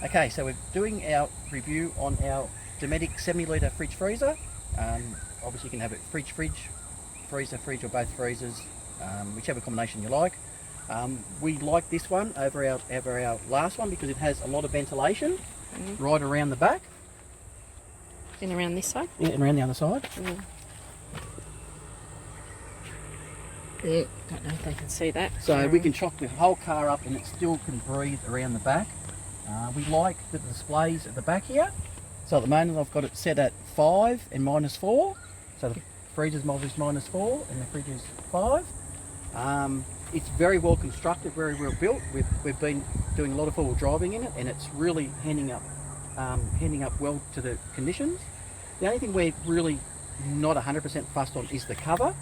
Okay, so we're doing our review on our Dometic 70 litre fridge freezer. Obviously you can have it fridge, freezer, or both freezers, whichever combination you like. We like this one over our last one because it has a lot of ventilation right around the back. And around this side? Yeah, and around the other side. Yeah, don't know if they can see that. So we can chock the whole car up and it still can breathe around the back. We like the displays at the back here. So at the moment I've got it set at 5 and -4. So the freezer's -4 and the fridge is 5. It's very well constructed, very well built. We've been doing a lot of all driving in it, and it's really handing up well to the conditions. The only thing we're really not 100% fussed on is the cover.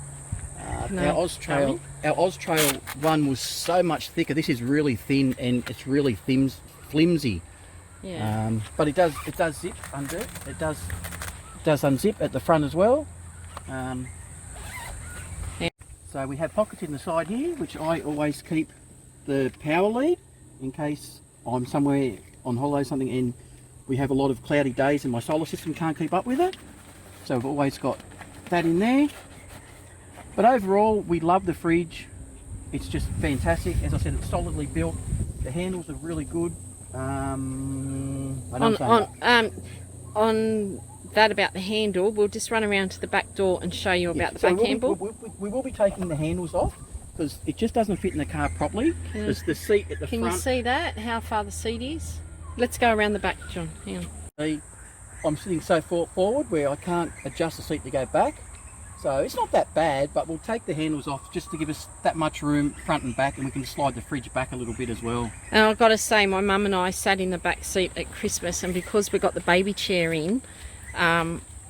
Our Austrail one was so much thicker. This is really thin and it's really flimsy. Yeah. But it does zip under it. It does unzip at the front as well. So we have pockets in the side here, which I always keep the power lead in case I'm somewhere on holiday or something and we have a lot of cloudy days and my solar system can't keep up with it. So I've always got that in there. But overall, we love the fridge. It's just fantastic. As I said, it's solidly built. The handles are really good. On that about the handle, we'll just run around to the back door and show you about the back handle. We will be taking the handles off because it just doesn't fit in the car properly. There's the seat at the front. Can you see that? How far the seat is? Let's go around the back, John. Hang on. I'm sitting so forward where I can't adjust the seat to go back. So it's not that bad, but we'll take the handles off just to give us that much room front and back, and we can slide the fridge back a little bit as well. And I've got to say, my mum and I sat in the back seat at Christmas, and because we got the baby chair in,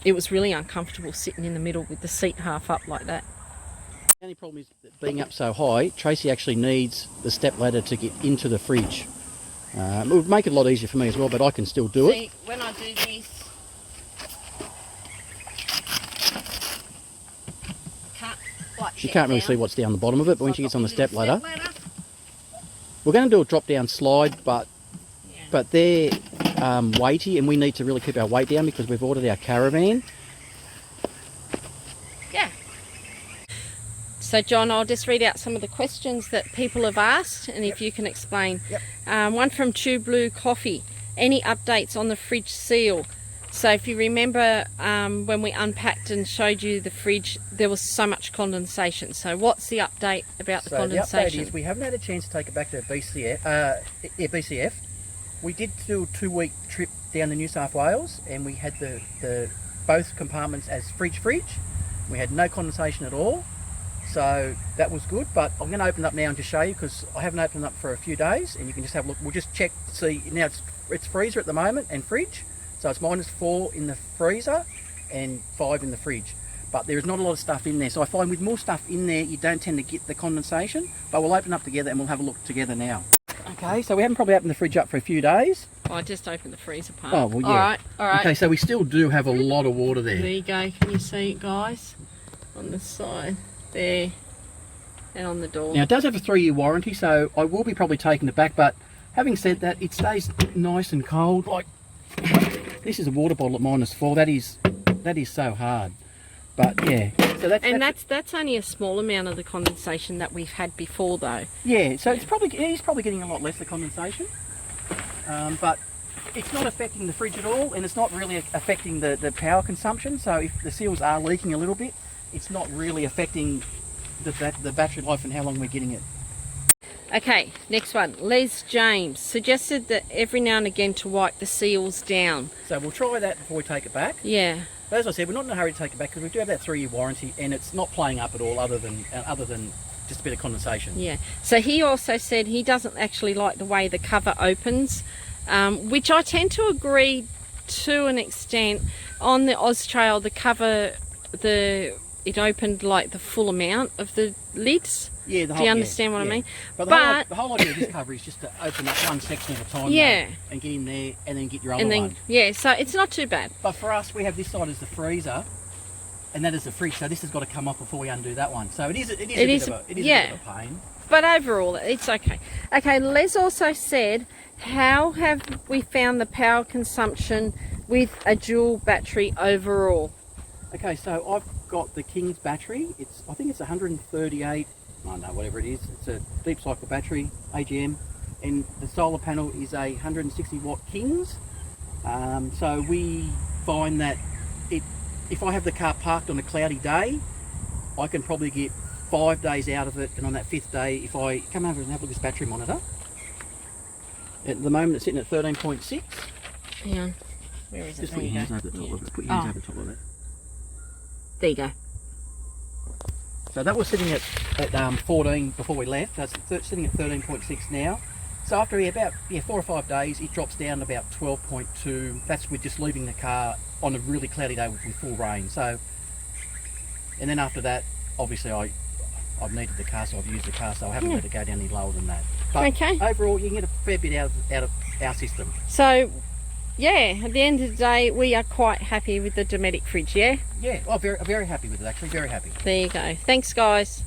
it was really uncomfortable sitting in the middle with the seat half up like that. The only problem is that being up so high, Tracy actually needs the step ladder to get into the fridge. It would make it a lot easier for me as well, but I can still do it. When I do this, she can't really see what's down the bottom of it, but when she gets on the step ladder, we're going to do a drop down slide, but they're weighty and we need to really keep our weight down because we've ordered our caravan. Yeah. So John, I'll just read out some of the questions that people have asked and if you can explain. One from True Blue Coffee. Any updates on the fridge seal? So if you remember when we unpacked and showed you the fridge, there was so much condensation. So what's the update about the condensation? The update is we haven't had a chance to take it back to BCF. We did do a 2-week trip down to New South Wales and we had the both compartments as fridge. We had no condensation at all. So that was good, but I'm going to open it up now and just show you because I haven't opened it up for a few days and you can just have a look. We'll just check to see. Now it's freezer at the moment and fridge. So it's -4 in the freezer and 5 in the fridge. But there's not a lot of stuff in there. So I find with more stuff in there, you don't tend to get the condensation. But we'll open up together and we'll have a look together now. Okay, so we haven't probably opened the fridge up for a few days. I just opened the freezer part. Oh, well, yeah. All right. Okay, so we still do have a lot of water there. There you go. Can you see it, guys? On the side there and on the door. Now, it does have a 3-year warranty, so I will be probably taking it back. But having said that, it stays nice and cold. Like, this is a water bottle at -4. That is so hard. But yeah, so that's only a small amount of the condensation that we've had before, though. Yeah, so he's probably getting a lot less of condensation, but it's not affecting the fridge at all, and it's not really affecting the power consumption. So if the seals are leaking a little bit, it's not really affecting the battery life and how long we're getting it. Okay, next one. Les James suggested that every now and again to wipe the seals down. So we'll try that before we take it back. Yeah. But as I said, we're not in a hurry to take it back because we do have that 3-year warranty and it's not playing up at all other than just a bit of condensation. Yeah. So he also said he doesn't actually like the way the cover opens, which I tend to agree to an extent. On the Austrail, the cover, it opened like the full amount of the lids. Yeah, do you understand what I mean? But the whole idea of this cover is just to open up one section at a time, and get in there, and then get your other one. Yeah, so it's not too bad. But for us, we have this side as the freezer, and that is the fridge. So this has got to come off before we undo that one. So it is a bit of a pain. but overall, it's okay. Okay, Les also said, how have we found the power consumption with a dual battery overall? Okay, so I've got the King's battery. I think it's 138, I don't know, whatever it is. It's a deep cycle battery, AGM, and the solar panel is a 160 watt King's. So we find that if I have the car parked on a cloudy day, I can probably get 5 days out of it, and on that 5th day, if I come over and have a look at this battery monitor, at the moment it's sitting at 13.6. Hang on, where is it? Just put your hands over the top of it. Put your hands over the top of it. There you go. So that was sitting at 14 before we left. That's sitting at 13.6 now. So after about 4 or 5 days, it drops down to about 12.2. That's with just leaving the car on a really cloudy day with full rain. So, and then after that, obviously I've needed the car, so I've used the car, so I haven't let it go down any lower than that. But okay. Overall, you can get a fair bit out of our system. So, yeah, at the end of the day, we are quite happy with the Dometic fridge, yeah? Yeah, very happy with it, actually, very happy. There you go. Thanks, guys.